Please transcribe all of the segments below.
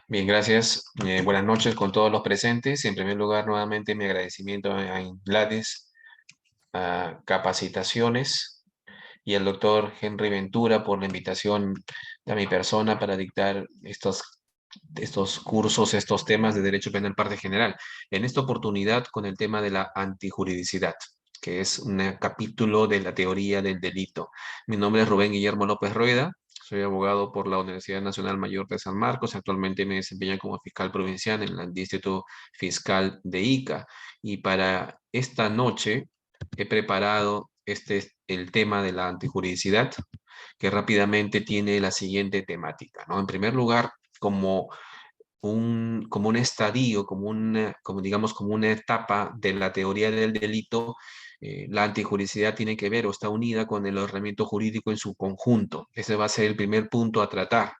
Bien, gracias. Buenas noches con todos los presentes. En primer lugar, nuevamente mi agradecimiento a Gladys, a Capacitaciones y al doctor Henry Ventura por la invitación a mi persona para dictar estos cursos, estos temas de Derecho Penal Parte General. En esta oportunidad con el tema de la antijuridicidad, que es un capítulo de la teoría del delito. Mi nombre es Rubén Guillermo López Rueda. Soy abogado por la Universidad Nacional Mayor de San Marcos. Actualmente me desempeño como fiscal provincial en el Distrito Fiscal de Ica. Y para esta noche he preparado el tema de la antijuridicidad, que rápidamente tiene la siguiente temática, ¿no? En primer lugar, como un estadio, como digamos, como una etapa de la teoría del delito, la antijuridicidad tiene que ver o está unida con el ordenamiento jurídico en su conjunto. Ese va a ser el primer punto a tratar.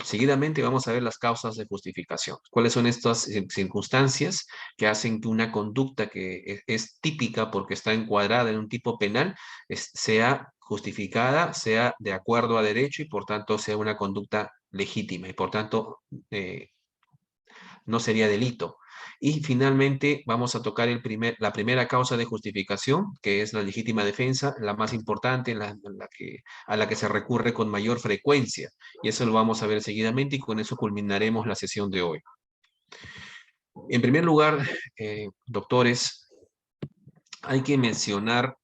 Seguidamente vamos a ver las causas de justificación. ¿Cuáles son estas circunstancias que hacen que una conducta que es típica porque está encuadrada en un tipo penal sea justificada, sea de acuerdo a derecho y por tanto sea una conducta legítima y por tanto eh, no sería delito? Y finalmente vamos a tocar la primera causa de justificación, que es la legítima defensa, la más importante, a la que se recurre con mayor frecuencia. Y eso lo vamos a ver seguidamente y con eso culminaremos la sesión de hoy. En primer lugar, doctores, hay que mencionar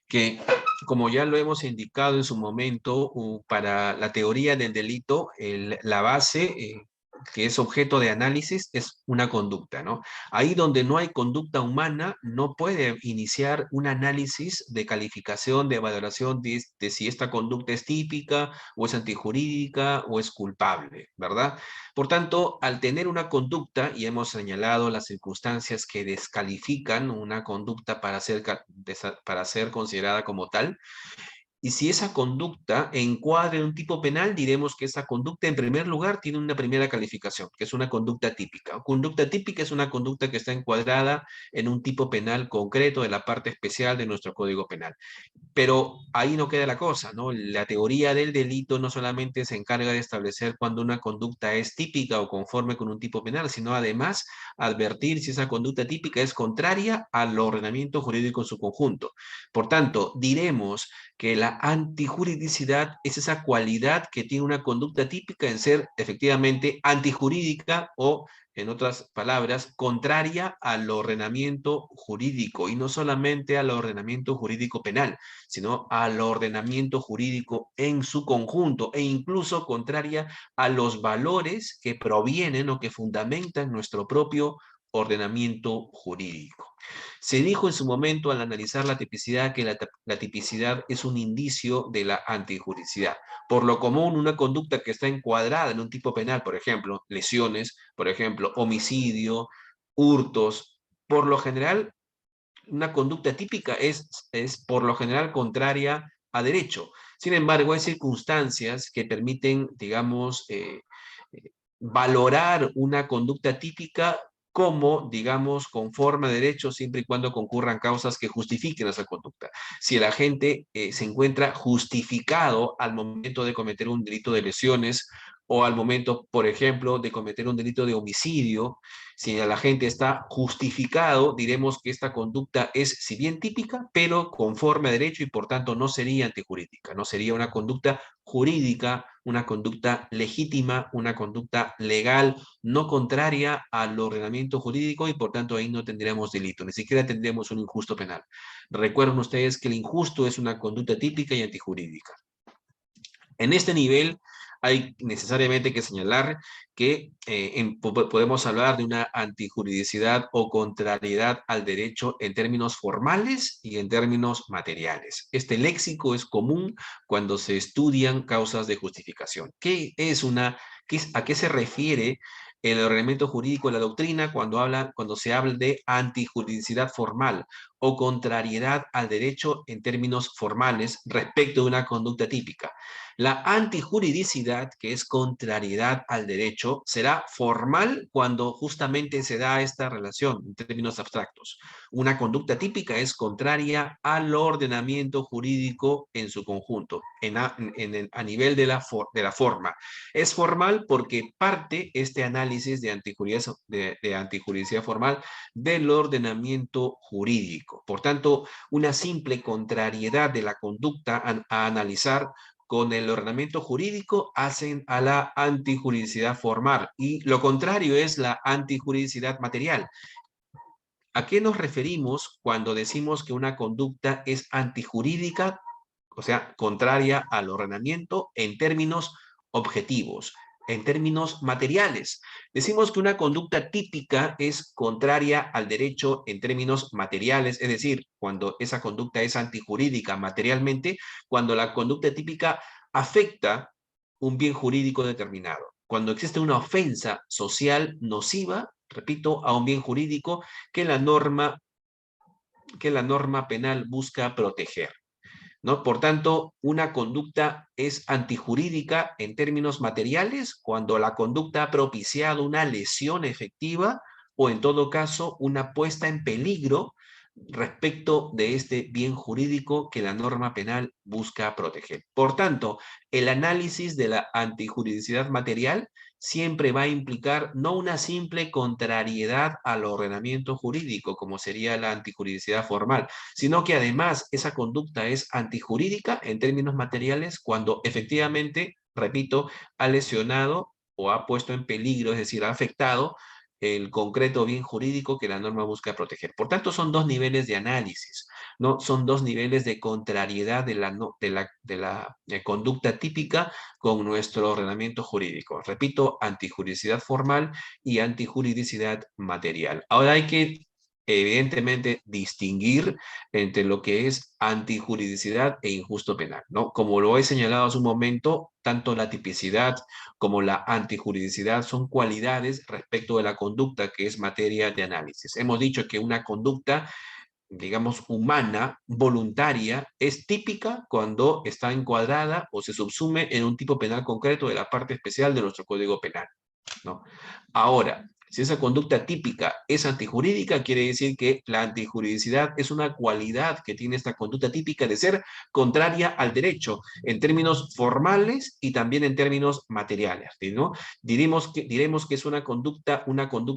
que, como ya lo hemos indicado en su momento, para la teoría del delito, la base que es objeto de análisis es una conducta, ¿no? Ahí donde no hay conducta humana, no puede iniciar un análisis de calificación, de valoración de si esta conducta es típica o es antijurídica o es culpable, ¿verdad? Por tanto, al tener una conducta, y hemos señalado las circunstancias que descalifican una conducta para ser considerada como tal, y si esa conducta encuadra en un tipo penal, diremos que esa conducta, en primer lugar, tiene una primera calificación, que es una conducta típica. Conducta típica es una conducta que está encuadrada en un tipo penal concreto de la parte especial de nuestro Código Penal. Pero ahí no queda la cosa, ¿no? La teoría del delito no solamente se encarga de establecer cuando una conducta es típica o conforme con un tipo penal, sino además advertir si esa conducta típica es contraria al ordenamiento jurídico en su conjunto. Por tanto, diremos que la antijuridicidad es esa cualidad que tiene una conducta típica en ser efectivamente antijurídica o, en otras palabras, contraria al ordenamiento jurídico y no solamente al ordenamiento jurídico penal, sino al ordenamiento jurídico en su conjunto e incluso contraria a los valores que provienen o que fundamentan nuestro propio ordenamiento jurídico. Se dijo en su momento al analizar la tipicidad que la tipicidad es un indicio de la antijuridicidad. Por lo común, una conducta que está encuadrada en un tipo penal, por ejemplo, lesiones, por ejemplo, homicidio, hurtos, por lo general una conducta típica es por lo general contraria a derecho. Sin embargo, hay circunstancias que permiten, digamos, valorar una conducta típica como, digamos, conforme a derecho, siempre y cuando concurran causas que justifiquen esa conducta. Si el agente se encuentra justificado al momento de cometer un delito de lesiones o al momento, por ejemplo, de cometer un delito de homicidio, si el agente está justificado, diremos que esta conducta es, si bien típica, pero conforme a derecho y por tanto no sería antijurídica, no sería una conducta jurídica, una conducta legítima, una conducta legal, no contraria al ordenamiento jurídico y por tanto ahí no tendríamos delito, ni siquiera tendríamos un injusto penal. Recuerden ustedes que el injusto es una conducta típica y antijurídica. En este nivel hay necesariamente que señalar que podemos hablar de una antijuridicidad o contrariedad al derecho en términos formales y en términos materiales. Este léxico es común cuando se estudian causas de justificación. ¿A qué se refiere el ordenamiento jurídico de la doctrina cuando se habla de antijuridicidad formal o contrariedad al derecho en términos formales respecto de una conducta típica. La antijuridicidad, que es contrariedad al derecho, será formal cuando justamente se da esta relación en términos abstractos. Una conducta típica es contraria al ordenamiento jurídico en su conjunto, a nivel de la forma. Es formal porque parte este análisis de antijuridicidad formal del ordenamiento jurídico. Por tanto, una simple contrariedad de la conducta a analizar con el ordenamiento jurídico hacen a la antijuridicidad formal y lo contrario es la antijuridicidad material. ¿A qué nos referimos cuando decimos que una conducta es antijurídica, o sea, contraria al ordenamiento en términos objetivos, en términos materiales? Decimos que una conducta típica es contraria al derecho en términos materiales, es decir, cuando esa conducta es antijurídica materialmente, cuando la conducta típica afecta un bien jurídico determinado. Cuando existe una ofensa social nociva, repito, a un bien jurídico que la norma penal busca proteger, ¿no? Por tanto, una conducta es antijurídica en términos materiales cuando la conducta ha propiciado una lesión efectiva o en todo caso una puesta en peligro respecto de este bien jurídico que la norma penal busca proteger. Por tanto, el análisis de la antijuridicidad material siempre va a implicar no una simple contrariedad al ordenamiento jurídico, como sería la antijuridicidad formal, sino que además esa conducta es antijurídica en términos materiales cuando efectivamente, repito, ha lesionado o ha puesto en peligro, es decir, ha afectado el concreto bien jurídico que la norma busca proteger. Por tanto, son dos niveles de análisis, ¿no? Son dos niveles de contrariedad de la conducta típica con nuestro ordenamiento jurídico. Repito, antijuridicidad formal y antijuridicidad material. Ahora hay que evidentemente distinguir entre lo que es antijuridicidad e injusto penal, ¿no? Como lo he señalado hace un momento, tanto la tipicidad como la antijuridicidad son cualidades respecto de la conducta que es materia de análisis. Hemos dicho que una conducta, digamos, humana, voluntaria, es típica cuando está encuadrada o se subsume en un tipo penal concreto de la parte especial de nuestro Código Penal, ¿no? Ahora, si esa conducta típica es antijurídica, quiere decir que la antijuridicidad es una cualidad que tiene esta conducta típica de ser contraria al derecho en términos formales y también en términos materiales, ¿no? Diremos que es una conducta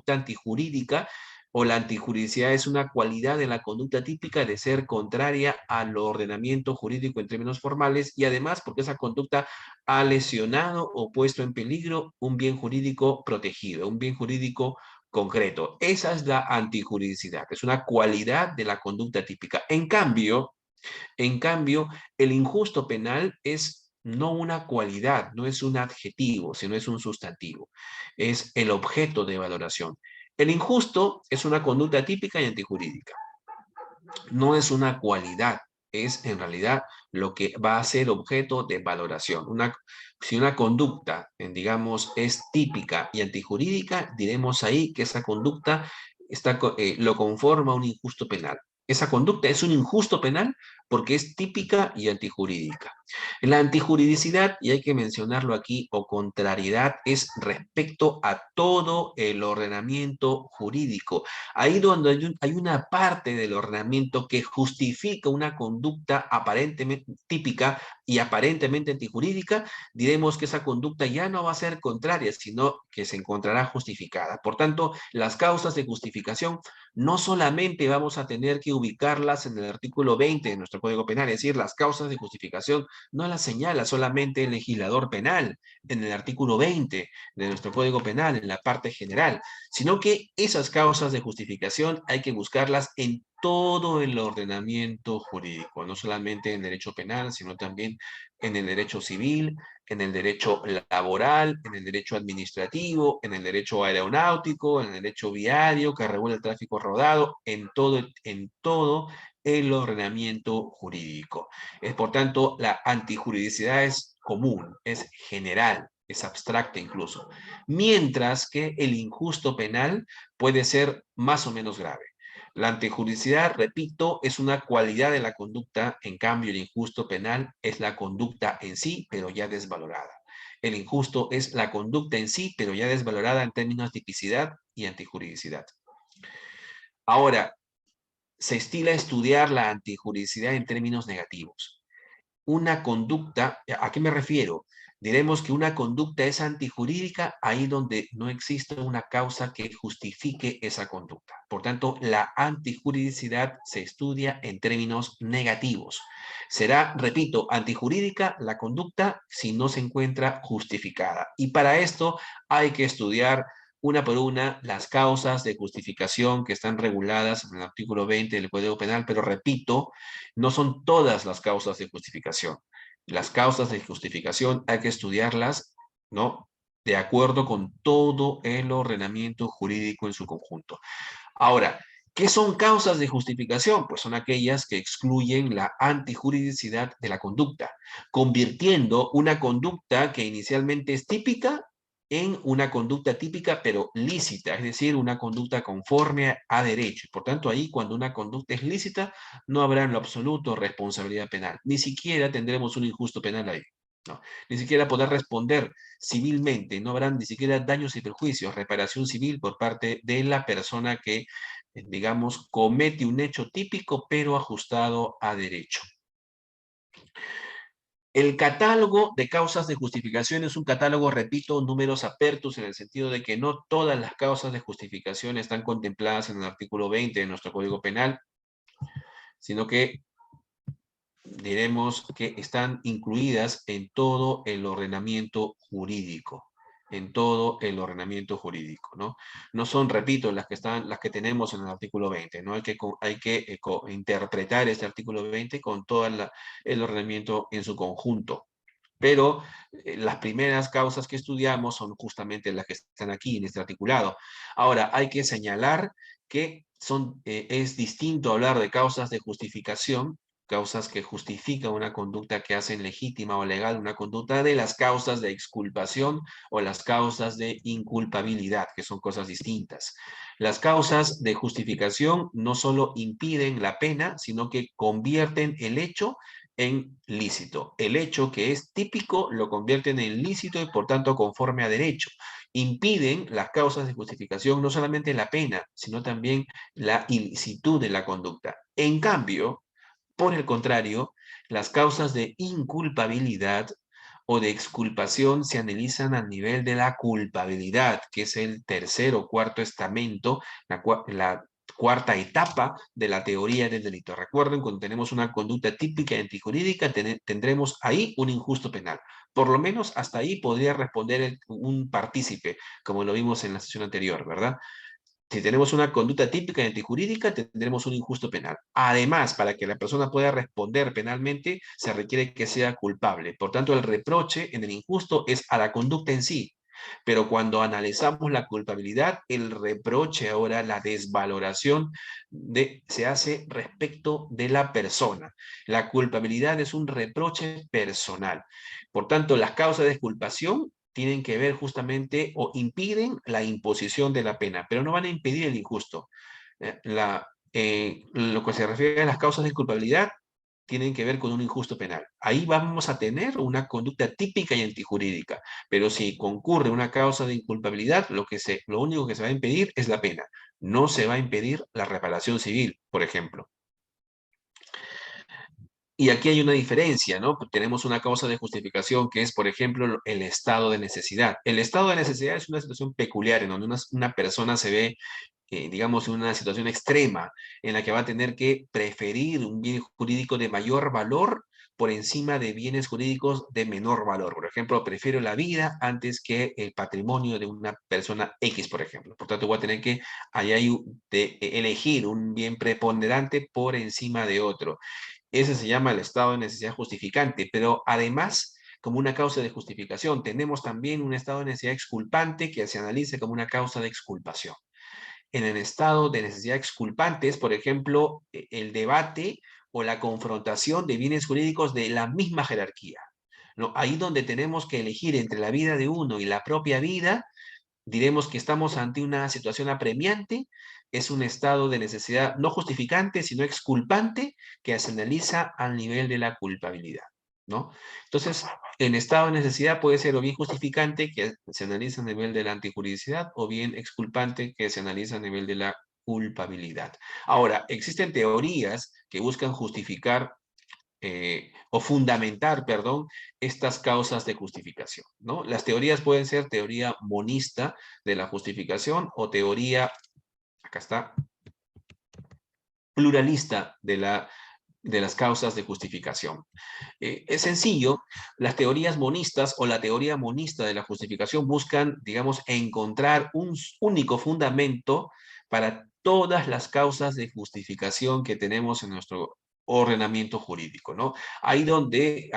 antijurídica o la antijuridicidad es una cualidad de la conducta típica de ser contraria al ordenamiento jurídico en términos formales y además porque esa conducta ha lesionado o puesto en peligro un bien jurídico protegido, un bien jurídico concreto. Esa es la antijuridicidad, es una cualidad de la conducta típica. En cambio, el injusto penal es no una cualidad, no es un adjetivo, sino es un sustantivo. Es el objeto de valoración. El injusto es una conducta típica y antijurídica. No es una cualidad, es en realidad lo que va a ser objeto de valoración. Si una conducta, digamos, es típica y antijurídica, diremos ahí que esa conducta lo conforma un injusto penal. Esa conducta es un injusto penal porque es típica y antijurídica. La antijuridicidad, y hay que mencionarlo aquí, o contrariedad, es respecto a todo el ordenamiento jurídico. Ahí donde hay una parte del ordenamiento que justifica una conducta aparentemente típica y aparentemente antijurídica, diremos que esa conducta ya no va a ser contraria, sino que se encontrará justificada. Por tanto, las causas de justificación no solamente vamos a tener que ubicarlas en el artículo 20 de nuestro Código Penal, es decir, las causas de justificación no las señala solamente el legislador penal en el artículo 20 de nuestro Código Penal, en la parte general, sino que esas causas de justificación hay que buscarlas en todo el ordenamiento jurídico, no solamente en derecho penal, sino también en el derecho civil, en el derecho laboral, en el derecho administrativo, en el derecho aeronáutico, en el derecho viario que regula el tráfico rodado, en todo el ordenamiento jurídico. Por tanto, la antijuridicidad es común, es general, es abstracta incluso, mientras que el injusto penal puede ser más o menos grave. La antijuridicidad, repito, es una cualidad de la conducta, en cambio el injusto penal es la conducta en sí, pero ya desvalorada. El injusto es la conducta en sí, pero ya desvalorada en términos de tipicidad y antijuridicidad. Ahora, se estila estudiar la antijuridicidad en términos negativos. Una conducta, ¿a qué me refiero? Diremos que una conducta es antijurídica ahí donde no existe una causa que justifique esa conducta. Por tanto, la antijuridicidad se estudia en términos negativos. Será, repito, antijurídica la conducta si no se encuentra justificada. Y para esto hay que estudiar una por una las causas de justificación que están reguladas en el artículo 20 del Código Penal, pero repito, no son todas las causas de justificación. Las causas de justificación hay que estudiarlas, ¿no? De acuerdo con todo el ordenamiento jurídico en su conjunto. Ahora, ¿qué son causas de justificación? Pues son aquellas que excluyen la antijuridicidad de la conducta, convirtiendo una conducta que inicialmente es típica en una conducta típica pero lícita, es decir, una conducta conforme a derecho. Por tanto, ahí cuando una conducta es lícita, no habrá en lo absoluto responsabilidad penal. Ni siquiera tendremos un injusto penal ahí. No, ni siquiera poder responder civilmente, no habrán ni siquiera daños y perjuicios, reparación civil por parte de la persona que, digamos, comete un hecho típico pero ajustado a derecho. El catálogo de causas de justificación es un catálogo, repito, números apertos en el sentido de que no todas las causas de justificación están contempladas en el artículo 20 de nuestro Código Penal, sino que diremos que están incluidas en todo el ordenamiento jurídico, en todo el ordenamiento jurídico, ¿no? No son, repito, las que tenemos en el artículo 20, ¿no? Hay que interpretar este artículo 20 con todo el ordenamiento en su conjunto. Pero las primeras causas que estudiamos son justamente las que están aquí en este articulado. Ahora, hay que señalar que es distinto hablar de causas de justificación, causas que justifican una conducta que hacen legítima o legal una conducta, de las causas de exculpación o las causas de inculpabilidad, que son cosas distintas. Las causas de justificación no solo impiden la pena, sino que convierten el hecho en lícito. El hecho que es típico lo convierten en lícito y por tanto conforme a derecho. Impiden las causas de justificación no solamente la pena, sino también la ilicitud de la conducta. En cambio, por el contrario, las causas de inculpabilidad o de exculpación se analizan al nivel de la culpabilidad, que es el tercer o cuarto estamento, la cuarta etapa de la teoría del delito. Recuerden, cuando tenemos una conducta típica y antijurídica, tendremos ahí un injusto penal. Por lo menos hasta ahí podría responder un partícipe, como lo vimos en la sesión anterior, ¿verdad? Si tenemos una conducta típica y antijurídica, tendremos un injusto penal. Además, para que la persona pueda responder penalmente, se requiere que sea culpable. Por tanto, el reproche en el injusto es a la conducta en sí. Pero cuando analizamos la culpabilidad, el reproche ahora, la desvaloración se hace respecto de la persona. La culpabilidad es un reproche personal. Por tanto, las causas de exculpación tienen que ver justamente o impiden la imposición de la pena, pero no van a impedir el injusto. Lo que se refiere a las causas de culpabilidad tienen que ver con un injusto penal. Ahí vamos a tener una conducta típica y antijurídica, pero si concurre una causa de inculpabilidad, lo único que se va a impedir es la pena. No se va a impedir la reparación civil, por ejemplo. Y aquí hay una diferencia, ¿no? Tenemos una causa de justificación que es, por ejemplo, el estado de necesidad. El estado de necesidad es una situación peculiar en donde una persona se ve, digamos, en una situación extrema en la que va a tener que preferir un bien jurídico de mayor valor por encima de bienes jurídicos de menor valor. Por ejemplo, prefiero la vida antes que el patrimonio de una persona X, por ejemplo. Por tanto, voy a tener que elegir un bien preponderante por encima de otro. Ese se llama el estado de necesidad justificante, pero además, como una causa de justificación, tenemos también un estado de necesidad exculpante que se analiza como una causa de exculpación. En el estado de necesidad exculpante es, por ejemplo, el debate o la confrontación de bienes jurídicos de la misma jerarquía, ¿no? Ahí donde tenemos que elegir entre la vida de uno y la propia vida, diremos que estamos ante una situación apremiante es un estado de necesidad no justificante, sino exculpante, que se analiza al nivel de la culpabilidad, ¿no? Entonces, en estado de necesidad puede ser o bien justificante, que se analiza a nivel de la antijuridicidad, o bien exculpante, que se analiza a nivel de la culpabilidad. Ahora, existen teorías que buscan justificar o fundamentar, perdón, estas causas de justificación, ¿no? Las teorías pueden ser teoría monista de la justificación o teoría, acá está, pluralista de las causas de justificación. Es sencillo, las teorías monistas o la teoría monista de la justificación buscan, digamos, encontrar un único fundamento para todas las causas de justificación que tenemos en nuestro ordenamiento jurídico, ¿no? Ahí donde,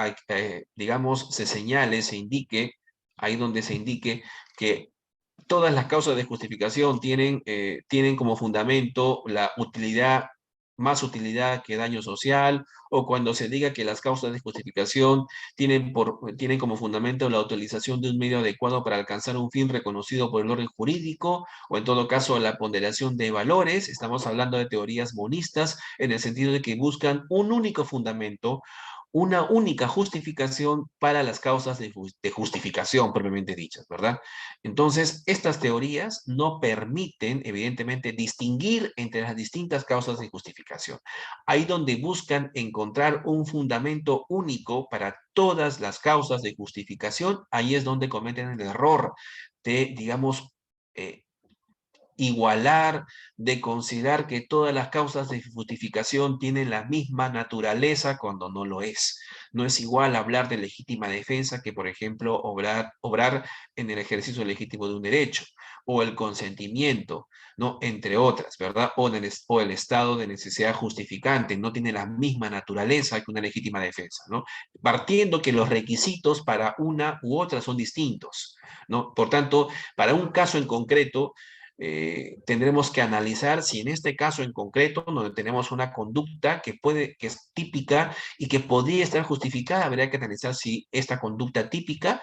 digamos, se señale, se indique, ahí donde se indique que todas las causas de justificación tienen como fundamento la utilidad, más utilidad que daño social, o cuando se diga que las causas de justificación tienen como fundamento la utilización de un medio adecuado para alcanzar un fin reconocido por el orden jurídico, o en todo caso la ponderación de valores. Estamos hablando de teorías monistas en el sentido de que buscan un único fundamento, una única justificación para las causas de justificación propiamente dichas, ¿verdad? Entonces, estas teorías no permiten, evidentemente, distinguir entre las distintas causas de justificación. Ahí donde buscan encontrar un fundamento único para todas las causas de justificación, ahí es donde cometen el error de, digamos, eh, igualar, de considerar que todas las causas de justificación tienen la misma naturaleza cuando no lo es. No es igual hablar de legítima defensa que, por ejemplo, obrar en el ejercicio legítimo de un derecho, o el consentimiento, ¿no? Entre otras, ¿verdad? O el estado de necesidad justificante no tiene la misma naturaleza que una legítima defensa, ¿no? Partiendo que los requisitos para una u otra son distintos, ¿no? Por tanto, para un caso en concreto, tendremos que analizar si en este caso en concreto, donde tenemos una conducta que es típica y que podría estar justificada, habría que analizar si esta conducta típica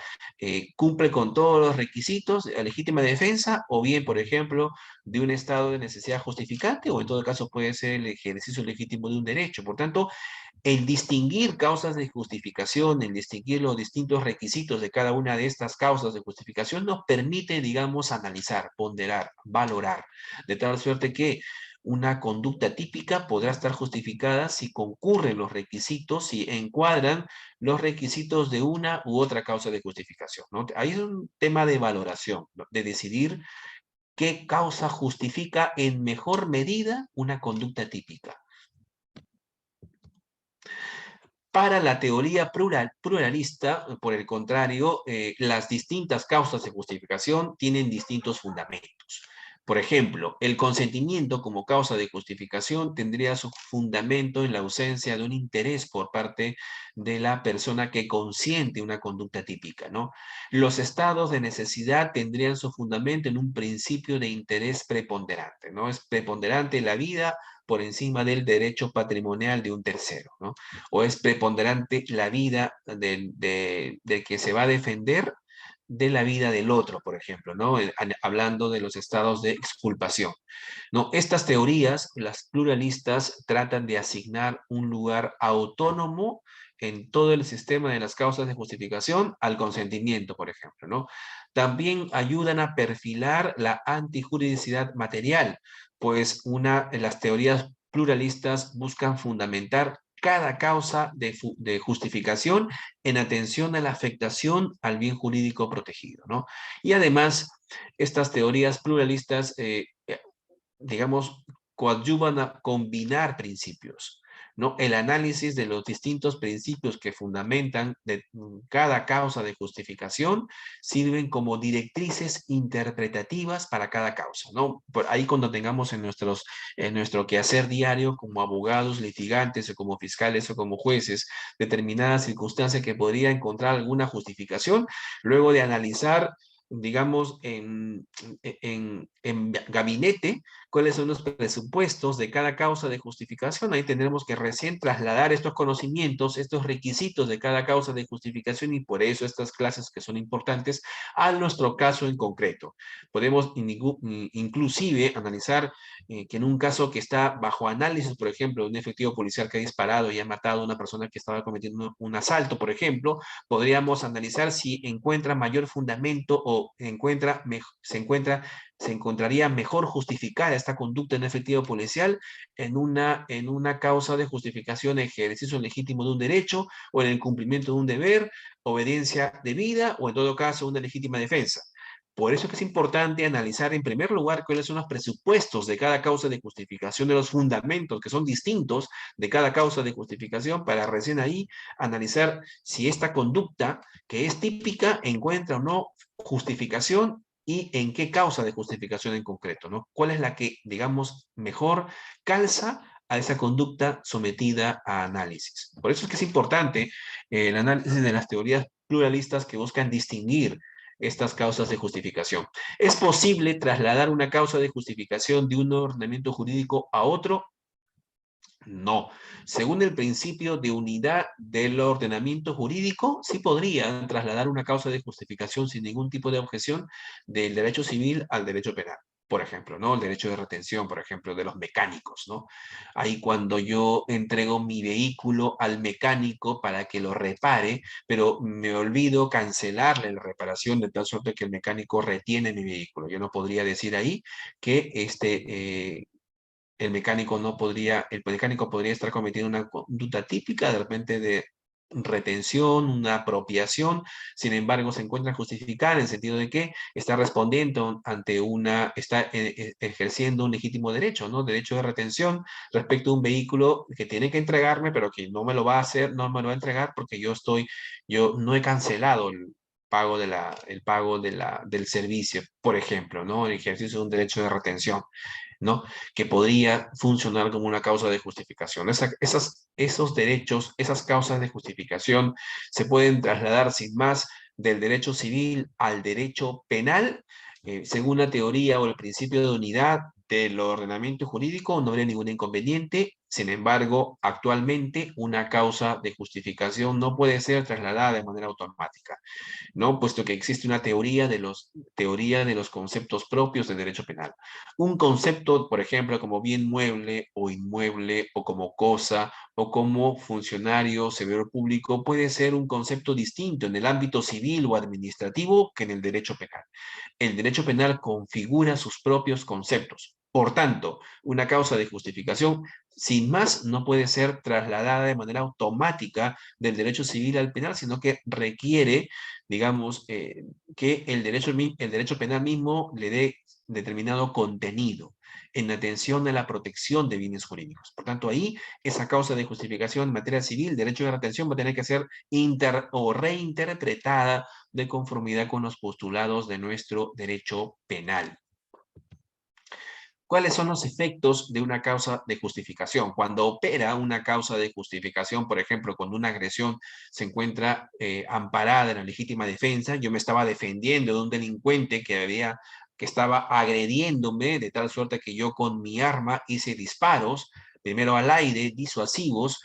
cumple con todos los requisitos de la legítima defensa, o bien, por ejemplo, de un estado de necesidad justificante, o en todo caso puede ser el ejercicio legítimo de un derecho. Por tanto, el distinguir causas de justificación, el distinguir los distintos requisitos de cada una de estas causas de justificación nos permite, digamos, analizar, ponderar, valorar, de tal suerte que una conducta típica podrá estar justificada si concurren los requisitos, si encuadran los requisitos de una u otra causa de justificación, ¿no? Ahí es un tema de valoración, ¿no? De decidir qué causa justifica en mejor medida una conducta típica. Para la teoría pluralista, por el contrario, las distintas causas de justificación tienen distintos fundamentos. Por ejemplo, el consentimiento como causa de justificación tendría su fundamento en la ausencia de un interés por parte de la persona que consiente una conducta típica, ¿no? Los estados de necesidad tendrían su fundamento en un principio de interés preponderante, ¿no? Es preponderante la vida por encima del derecho patrimonial de un tercero, ¿no? O es preponderante la vida del que se va a defender de la vida del otro, por ejemplo, ¿no? Hablando de los estados de exculpación, ¿no? Estas teorías, las pluralistas, tratan de asignar un lugar autónomo en todo el sistema de las causas de justificación al consentimiento, por ejemplo, ¿no? También ayudan a perfilar la antijuridicidad material, pues las teorías pluralistas buscan fundamentar cada causa de justificación en atención a la afectación al bien jurídico protegido, ¿no? Y además, estas teorías pluralistas, digamos, coadyuvan a combinar principios, ¿no? El análisis de los distintos principios que fundamentan cada causa de justificación sirven como directrices interpretativas para cada causa, ¿no? Por ahí cuando tengamos en nuestro quehacer diario como abogados, litigantes o como fiscales o como jueces determinadas circunstancias que podría encontrar alguna justificación, luego de analizar digamos, en gabinete, cuáles son los presupuestos de cada causa de justificación. Ahí tendremos que recién trasladar estos conocimientos, estos requisitos de cada causa de justificación, y por eso estas clases que son importantes a nuestro caso en concreto. Podemos inclusive analizar que en un caso que está bajo análisis, por ejemplo, un efectivo policial que ha disparado y ha matado a una persona que estaba cometiendo un asalto, por ejemplo, podríamos analizar si encuentra mayor fundamento o se encontraría mejor justificada esta conducta en efectivo policial en una causa de justificación, ejercicio legítimo de un derecho o en el cumplimiento de un deber, obediencia debida o en todo caso una legítima defensa. Por eso es que es importante analizar en primer lugar cuáles son los presupuestos de cada causa de justificación, de los fundamentos que son distintos de cada causa de justificación, para recién ahí analizar si esta conducta que es típica encuentra o no justificación y en qué causa de justificación en concreto, ¿no? ¿Cuál es la que, digamos, mejor calza a esa conducta sometida a análisis? Por eso es que es importante el análisis de las teorías pluralistas que buscan distinguir estas causas de justificación. ¿Es posible trasladar una causa de justificación de un ordenamiento jurídico a otro? No. Según el principio de unidad del ordenamiento jurídico, sí podrían trasladar una causa de justificación sin ningún tipo de objeción del derecho civil al derecho penal. Por ejemplo, ¿no? El derecho de retención, por ejemplo, de los mecánicos, ¿no? Ahí cuando yo entrego mi vehículo al mecánico para que lo repare, pero me olvido cancelarle la reparación de tal suerte que el mecánico retiene mi vehículo. Yo no podría decir ahí que el mecánico podría estar cometiendo una conducta típica de repente de retención, una apropiación, sin embargo se encuentra justificada en el sentido de que está respondiendo ante está ejerciendo un legítimo derecho, ¿no? Derecho de retención respecto a un vehículo que tiene que entregarme, pero que no me lo va a hacer, no me lo va a entregar porque yo no he cancelado el pago del servicio, por ejemplo, ¿no? El ejercicio de un derecho de retención, ¿no? Que podría funcionar como una causa de justificación. Esos derechos, esas causas de justificación se pueden trasladar sin más del derecho civil al derecho penal, según la teoría o el principio de unidad del ordenamiento jurídico, no habría ningún inconveniente. Sin embargo, actualmente una causa de justificación no puede ser trasladada de manera automática, ¿no? Puesto que existe una teoría de los conceptos propios del derecho penal. Un concepto, por ejemplo, como bien mueble o inmueble, o como cosa, o como funcionario, servidor público, puede ser un concepto distinto en el ámbito civil o administrativo que en el derecho penal. El derecho penal configura sus propios conceptos. Por tanto, una causa de justificación, sin más, no puede ser trasladada de manera automática del derecho civil al penal, sino que requiere, digamos, que el derecho penal mismo le dé determinado contenido en atención a la protección de bienes jurídicos. Por tanto, ahí esa causa de justificación en materia civil, derecho de retención, va a tener que ser reinterpretada de conformidad con los postulados de nuestro derecho penal. ¿Cuáles son los efectos de una causa de justificación? Cuando opera una causa de justificación, por ejemplo, cuando una agresión se encuentra amparada en la legítima defensa, yo me estaba defendiendo de un delincuente que estaba agrediéndome de tal suerte que yo con mi arma hice disparos, primero al aire, disuasivos,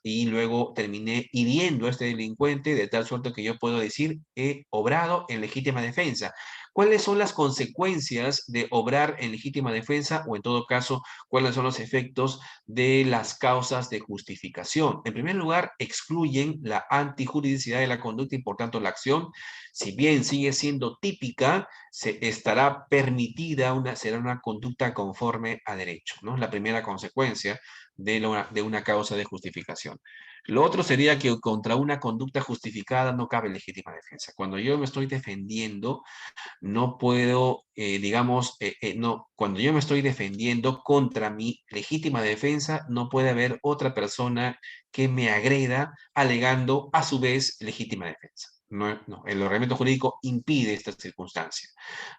y luego terminé hiriendo a este delincuente de tal suerte que yo puedo decir he obrado en legítima defensa. ¿Cuáles son las consecuencias de obrar en legítima defensa o en todo caso, cuáles son los efectos de las causas de justificación? En primer lugar, excluyen la antijuridicidad de la conducta y por tanto la acción, si bien sigue siendo típica, estará permitida, será una conducta conforme a derecho, ¿no? La primera consecuencia de una causa de justificación. Lo otro sería que contra una conducta justificada no cabe legítima defensa. Cuando yo me estoy defendiendo, no puedo, no, cuando yo me estoy defendiendo contra mi legítima defensa, no puede haber otra persona que me agreda alegando a su vez legítima defensa. No, no, el ordenamiento jurídico impide esta circunstancia.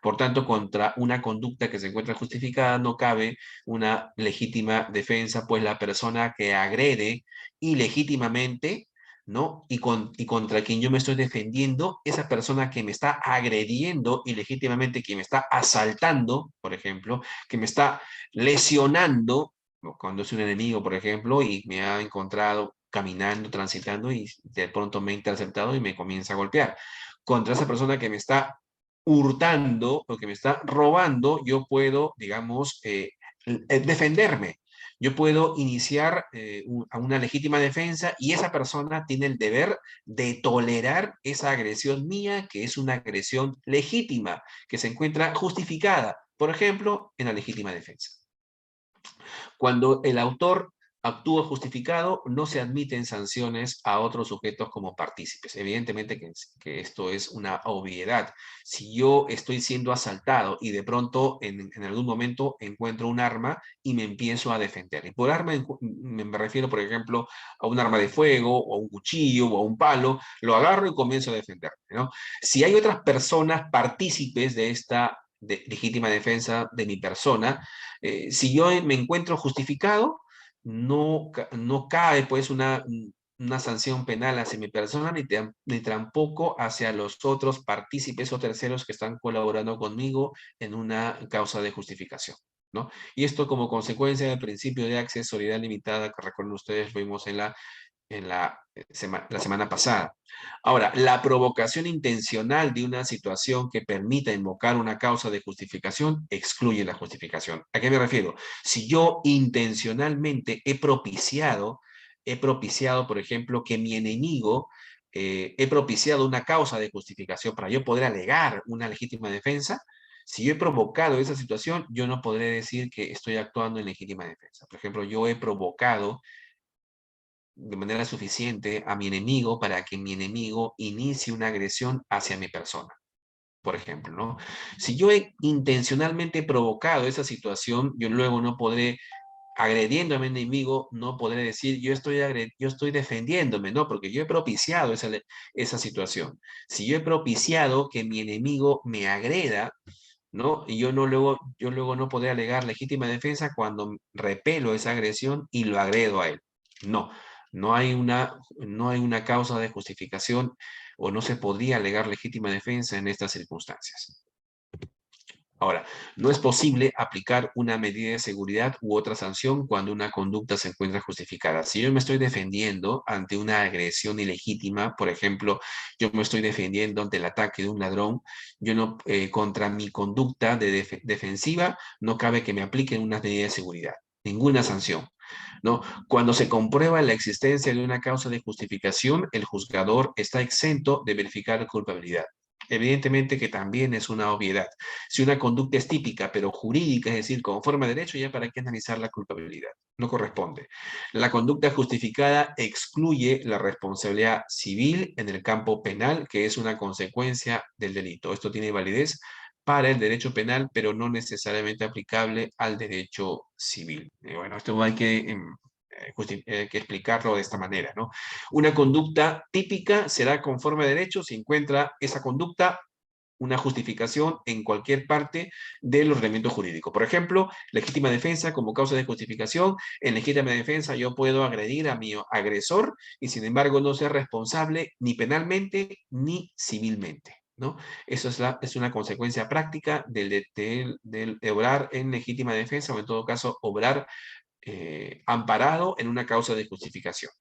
Por tanto, contra una conducta que se encuentra justificada no cabe una legítima defensa, pues la persona que agrede ilegítimamente ¿no? Y contra quien yo me estoy defendiendo, esa persona que me está agrediendo ilegítimamente, que me está asaltando, por ejemplo, que me está lesionando, o cuando es un enemigo, por ejemplo, y me ha encontrado caminando, transitando, y de pronto me ha interceptado y me comienza a golpear. Contra esa persona que me está hurtando o que me está robando, yo puedo, digamos, defenderme. Yo puedo iniciar a una legítima defensa y esa persona tiene el deber de tolerar esa agresión mía, que es una agresión legítima, que se encuentra justificada, por ejemplo, en la legítima defensa. Cuando el autor actúa justificado, no se admiten sanciones a otros sujetos como partícipes. Evidentemente que esto es una obviedad. Si yo estoy siendo asaltado y de pronto en algún momento encuentro un arma y me empiezo a defender. Y por arma me refiero, por ejemplo, a un arma de fuego, o a un cuchillo, o a un palo, lo agarro y comienzo a defenderme, ¿no? Si hay otras personas partícipes de esta legítima defensa de mi persona, si yo me encuentro justificado, no cae pues una sanción penal hacia mi persona, ni tampoco hacia los otros partícipes o terceros que están colaborando conmigo en una causa de justificación, ¿no? Y esto como consecuencia del principio de accesoriedad limitada que recuerden ustedes, vimos la semana pasada. Ahora, la provocación intencional de una situación que permita invocar una causa de justificación excluye la justificación. ¿A qué me refiero? Si yo intencionalmente he propiciado, por ejemplo, que mi enemigo, he propiciado una causa de justificación para yo poder alegar una legítima defensa, si yo he provocado esa situación, yo no podré decir que estoy actuando en legítima defensa. Por ejemplo, yo he provocado de manera suficiente a mi enemigo para que mi enemigo inicie una agresión hacia mi persona, por ejemplo, ¿no? Si yo he intencionalmente provocado esa situación, yo luego no podré, agrediendo a mi enemigo, no podré decir yo estoy defendiéndome, ¿no? Porque yo he propiciado esa situación. Si yo he propiciado que mi enemigo me agreda, ¿no? Y yo luego no podré alegar legítima defensa cuando repelo esa agresión y lo agredo a él. No, no hay una causa de justificación o no se podría alegar legítima defensa en estas circunstancias. Ahora, no es posible aplicar una medida de seguridad u otra sanción cuando una conducta se encuentra justificada. Si yo me estoy defendiendo ante una agresión ilegítima, por ejemplo, yo me estoy defendiendo ante el ataque de un ladrón, yo no, contra mi conducta defensiva, no cabe que me apliquen una medida de seguridad, ninguna sanción, ¿no? Cuando se comprueba la existencia de una causa de justificación, el juzgador está exento de verificar culpabilidad. Evidentemente que también es una obviedad. Si una conducta es típica, pero jurídica, es decir, conforme a derecho, ya para qué analizar la culpabilidad. No corresponde. La conducta justificada excluye la responsabilidad civil en el campo penal, que es una consecuencia del delito. Esto tiene validez para el derecho penal, pero no necesariamente aplicable al derecho civil. Bueno, esto hay que explicarlo de esta manera, ¿no? Una conducta típica será conforme a derecho si encuentra esa conducta una justificación en cualquier parte del ordenamiento jurídico. Por ejemplo, legítima defensa como causa de justificación. En legítima defensa yo puedo agredir a mi agresor y sin embargo no ser responsable ni penalmente ni civilmente, ¿no? Eso es una consecuencia práctica del obrar en legítima defensa o en todo caso obrar amparado en una causa de justificación,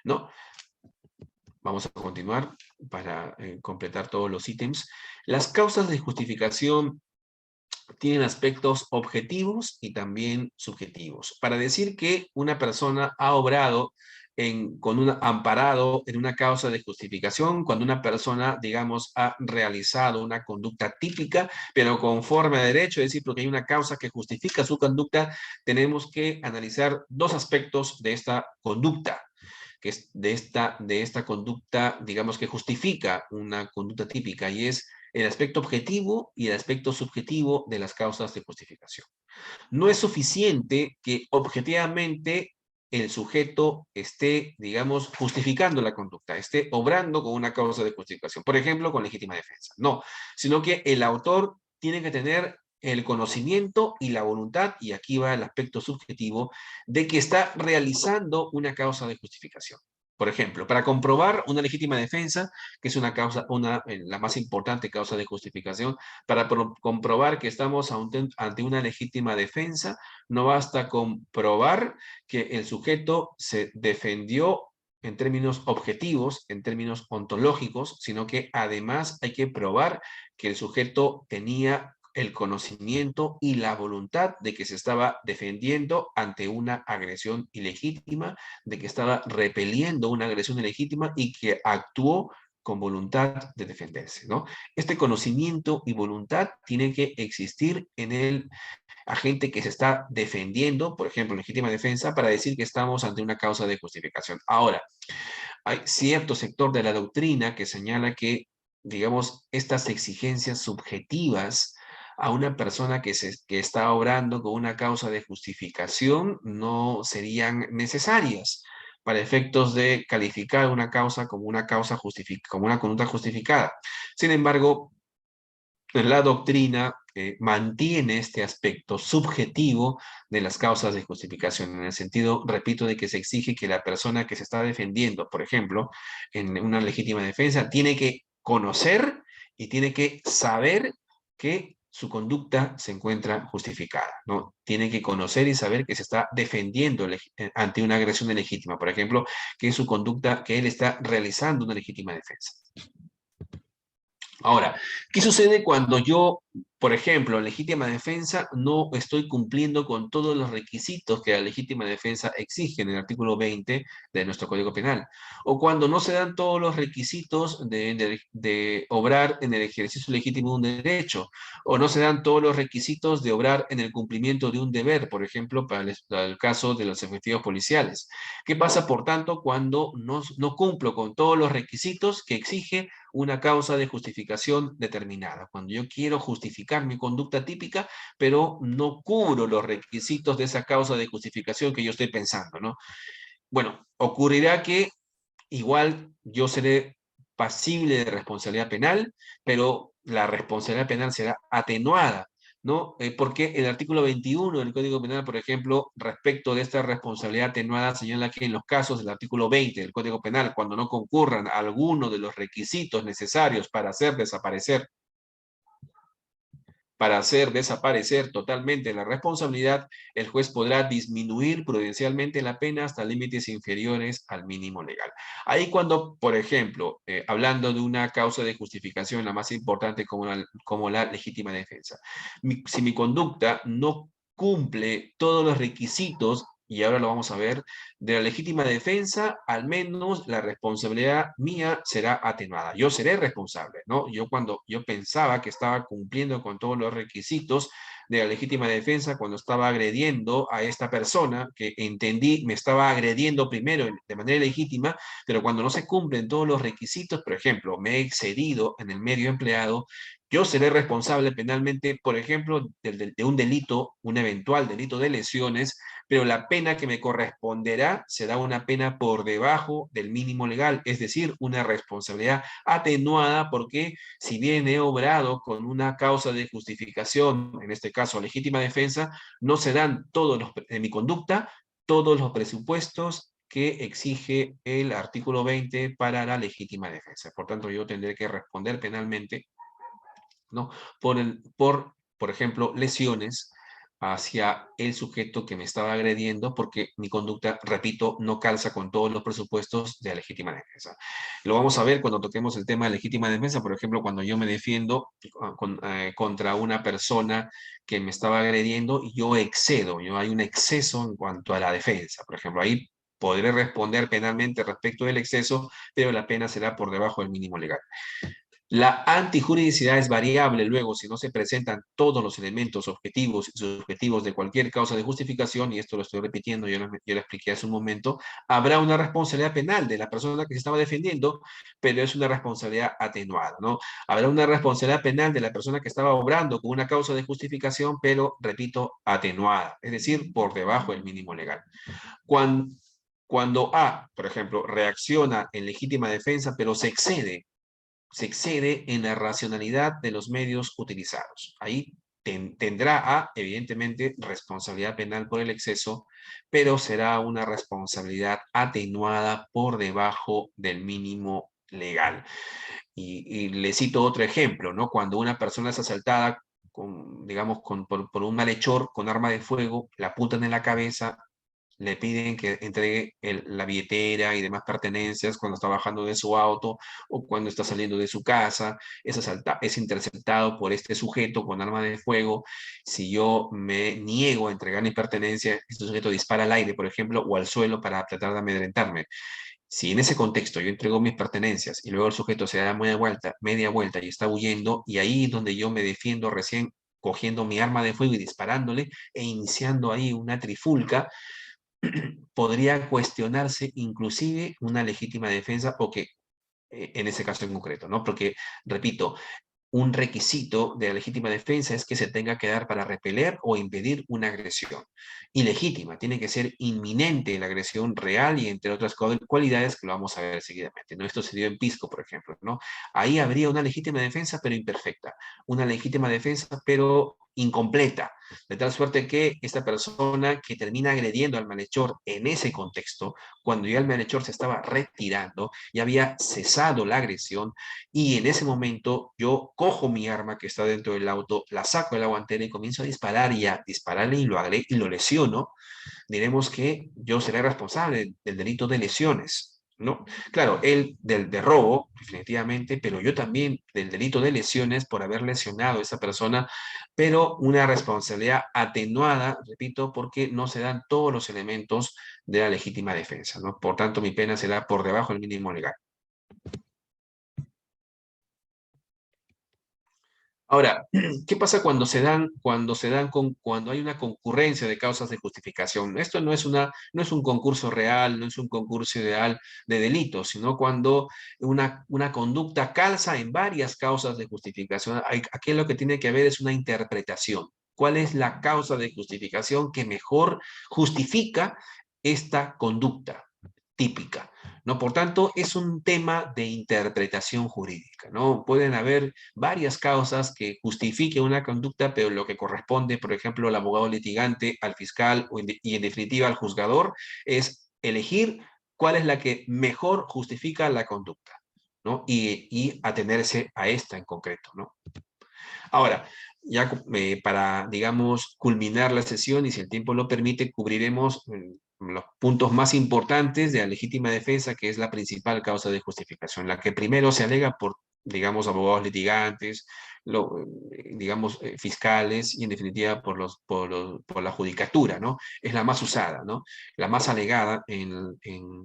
¿no? Vamos a continuar para completar todos los ítems. Las causas de justificación tienen aspectos objetivos y también subjetivos. Para decir que una persona ha obrado con un amparado en una causa de justificación, cuando una persona, digamos, ha realizado una conducta típica, pero conforme a derecho, es decir, porque hay una causa que justifica su conducta, tenemos que analizar dos aspectos de esta conducta, que es de esta conducta, digamos, que justifica una conducta típica, y es el aspecto objetivo y el aspecto subjetivo de las causas de justificación. No es suficiente que objetivamente el sujeto esté, digamos, justificando la conducta, esté obrando con una causa de justificación, por ejemplo, con legítima defensa. No, sino que el autor tiene que tener el conocimiento y la voluntad, y aquí va el aspecto subjetivo, de que está realizando una causa de justificación. Por ejemplo, para comprobar una legítima defensa, que es una causa, la más importante causa de justificación, para comprobar que estamos ante una legítima defensa, no basta comprobar que el sujeto se defendió en términos objetivos, en términos ontológicos, sino que además hay que probar que el sujeto tenía el conocimiento y la voluntad de que se estaba defendiendo ante una agresión ilegítima, de que estaba repeliendo una agresión ilegítima y que actuó con voluntad de defenderse, ¿no? Este conocimiento y voluntad tiene que existir en el agente que se está defendiendo, por ejemplo, legítima defensa, para decir que estamos ante una causa de justificación. Ahora, hay cierto sector de la doctrina que señala que, digamos, estas exigencias subjetivas a una persona que está obrando con una causa de justificación no serían necesarias para efectos de calificar una causa como una causa como una conducta justificada. Sin embargo, la doctrina mantiene este aspecto subjetivo de las causas de justificación, en el sentido, repito, de que se exige que la persona que se está defendiendo, por ejemplo, en una legítima defensa, tiene que conocer y tiene que saber que su conducta se encuentra justificada, ¿no? Tiene que conocer y saber que se está defendiendo ante una agresión ilegítima, por ejemplo, que su conducta, que él está realizando una legítima defensa. Ahora, ¿qué sucede cuando yo, por ejemplo, en legítima defensa, no estoy cumpliendo con todos los requisitos que la legítima defensa exige en el artículo 20 de nuestro Código Penal? O cuando no se dan todos los requisitos de obrar en el ejercicio legítimo de un derecho, o no se dan todos los requisitos de obrar en el cumplimiento de un deber, por ejemplo, para el caso de los efectivos policiales. ¿Qué pasa, por tanto, cuando no cumplo con todos los requisitos que exige una causa de justificación determinada? Cuando yo quiero justificar mi conducta típica, pero no cubro los requisitos de esa causa de justificación que yo estoy pensando, ¿no? Bueno, ocurrirá que igual yo seré pasible de responsabilidad penal, pero la responsabilidad penal será atenuada, ¿no? Porque el artículo 21 del Código Penal, por ejemplo, respecto de esta responsabilidad atenuada, señala que en los casos del artículo 20 del Código Penal, cuando no concurran alguno de los requisitos necesarios para hacer desaparecer totalmente la responsabilidad, el juez podrá disminuir prudencialmente la pena hasta límites inferiores al mínimo legal. Ahí cuando, por ejemplo, hablando de una causa de justificación, la más importante como la legítima defensa, si mi conducta no cumple todos los requisitos, y ahora lo vamos a ver, de la legítima defensa, al menos la responsabilidad mía será atenuada. Yo seré responsable, ¿no? Cuando yo pensaba que estaba cumpliendo con todos los requisitos de la legítima defensa, cuando estaba agrediendo a esta persona, que entendí me estaba agrediendo primero de manera legítima, pero cuando no se cumplen todos los requisitos, por ejemplo, me he excedido en el medio empleado, yo seré responsable penalmente, por ejemplo, de un delito, un eventual delito de lesiones, pero la pena que me corresponderá será una pena por debajo del mínimo legal, es decir, una responsabilidad atenuada, porque si bien he obrado con una causa de justificación, en este caso legítima defensa, no se dan en mi conducta todos los presupuestos que exige el artículo 20 para la legítima defensa. Por tanto, yo tendré que responder penalmente, ¿no? Por ejemplo, lesiones hacia el sujeto que me estaba agrediendo, porque mi conducta, repito, no calza con todos los presupuestos de la legítima defensa. Lo vamos a ver cuando toquemos el tema de legítima defensa, por ejemplo, cuando yo me defiendo contra una persona que me estaba agrediendo y yo excedo, hay un exceso en cuanto a la defensa, por ejemplo, ahí podré responder penalmente respecto del exceso, pero la pena será por debajo del mínimo legal. La antijuridicidad es variable luego si no se presentan todos los elementos objetivos y subjetivos de cualquier causa de justificación, y esto lo estoy repitiendo, yo lo expliqué hace un momento, habrá una responsabilidad penal de la persona que se estaba defendiendo, pero es una responsabilidad atenuada, ¿no? Habrá una responsabilidad penal de la persona que estaba obrando con una causa de justificación, pero, repito, atenuada, es decir, por debajo del mínimo legal. Cuando A, por ejemplo, reacciona en legítima defensa, pero se excede en la racionalidad de los medios utilizados. Ahí tendrá evidentemente, responsabilidad penal por el exceso pero será una responsabilidad atenuada por debajo del mínimo legal. Y le cito otro ejemplo, ¿no? Cuando una persona es asaltada digamos, por un malhechor con arma de fuego, la apuntan en la cabeza, le piden que entregue la billetera y demás pertenencias cuando está bajando de su auto o cuando está saliendo de su casa, es interceptado por este sujeto con arma de fuego. Si yo me niego a entregar mi pertenencia, este sujeto dispara al aire, por ejemplo, o al suelo para tratar de amedrentarme. Si en ese contexto yo entrego mis pertenencias y luego el sujeto se da media vuelta y está huyendo, y ahí es donde yo me defiendo recién cogiendo mi arma de fuego y disparándole e iniciando ahí una trifulca, podría cuestionarse inclusive una legítima defensa o que en ese caso en concreto, ¿no? Porque, repito, un requisito de la legítima defensa es que se tenga que dar para repeler o impedir una agresión. Ilegítima, tiene que ser inminente la agresión real y entre otras cualidades que lo vamos a ver seguidamente, ¿no? Esto se dio en Pisco, por ejemplo, ¿no? Ahí habría una legítima defensa, pero imperfecta. Una legítima defensa, pero incompleta, de tal suerte que esta persona que termina agrediendo al malhechor en ese contexto, cuando ya el malhechor se estaba retirando, ya había cesado la agresión, y en ese momento yo cojo mi arma que está dentro del auto, la saco de la guantera y comienzo a disparar y a dispararle y lo lesiono, diremos que yo seré responsable del delito de lesiones, ¿no? Claro, él de robo, definitivamente, pero yo también del delito de lesiones por haber lesionado a esa persona, pero una responsabilidad atenuada, repito, porque no se dan todos los elementos de la legítima defensa, ¿no? Por tanto, mi pena será por debajo del mínimo legal. Ahora, ¿qué pasa cuando hay una concurrencia de causas de justificación? Esto no es un concurso real, no es un concurso ideal de delitos, sino cuando una conducta calza en varias causas de justificación. Aquí lo que tiene que haber es una interpretación. ¿Cuál es la causa de justificación que mejor justifica esta conducta típica? ¿No? Por tanto, es un tema de interpretación jurídica, ¿no? Pueden haber varias causas que justifiquen una conducta, pero lo que corresponde, por ejemplo, al abogado litigante, al fiscal y en definitiva al juzgador, es elegir cuál es la que mejor justifica la conducta, ¿no? Y atenerse a esta en concreto, ¿no? Ahora, ya para, digamos, culminar la sesión y si el tiempo lo permite, cubriremos los puntos más importantes de la legítima defensa, que es la principal causa de justificación, la que primero se alega por, digamos, abogados litigantes, digamos, fiscales y en definitiva por la judicatura, ¿no? Es la más usada, ¿no? La más alegada en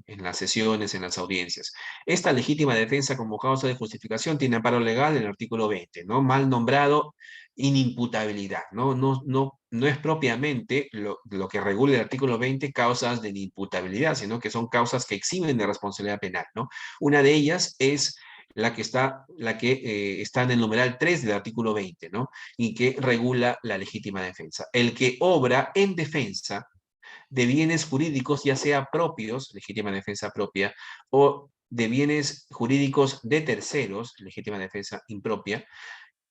las sesiones, en las audiencias. Esta legítima defensa como causa de justificación tiene amparo legal en el artículo 20, ¿no? Mal nombrado inimputabilidad, ¿no? No es propiamente lo que regula el artículo 20 causas de inimputabilidad, sino que son causas que eximen de responsabilidad penal, ¿no? Una de ellas es la que está en el numeral 3 del artículo 20, ¿no? Y que regula la legítima defensa. El que obra en defensa de bienes jurídicos, ya sea propios, legítima defensa propia, o de bienes jurídicos de terceros, legítima defensa impropia,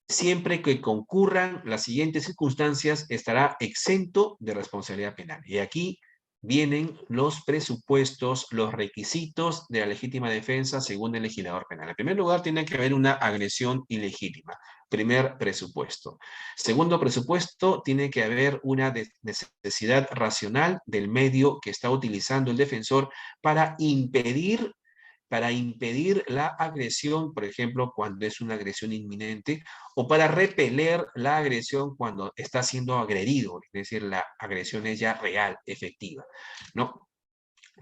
siempre que concurran las siguientes circunstancias, estará exento de responsabilidad penal. Y aquí vienen los presupuestos, los requisitos de la legítima defensa según el legislador penal. En primer lugar, tiene que haber una agresión ilegítima. Primer presupuesto. Segundo presupuesto, tiene que haber una necesidad racional del medio que está utilizando el defensor para impedir la agresión, por ejemplo, cuando es una agresión inminente, o para repeler la agresión cuando está siendo agredido, es decir, la agresión es ya real, efectiva, ¿no?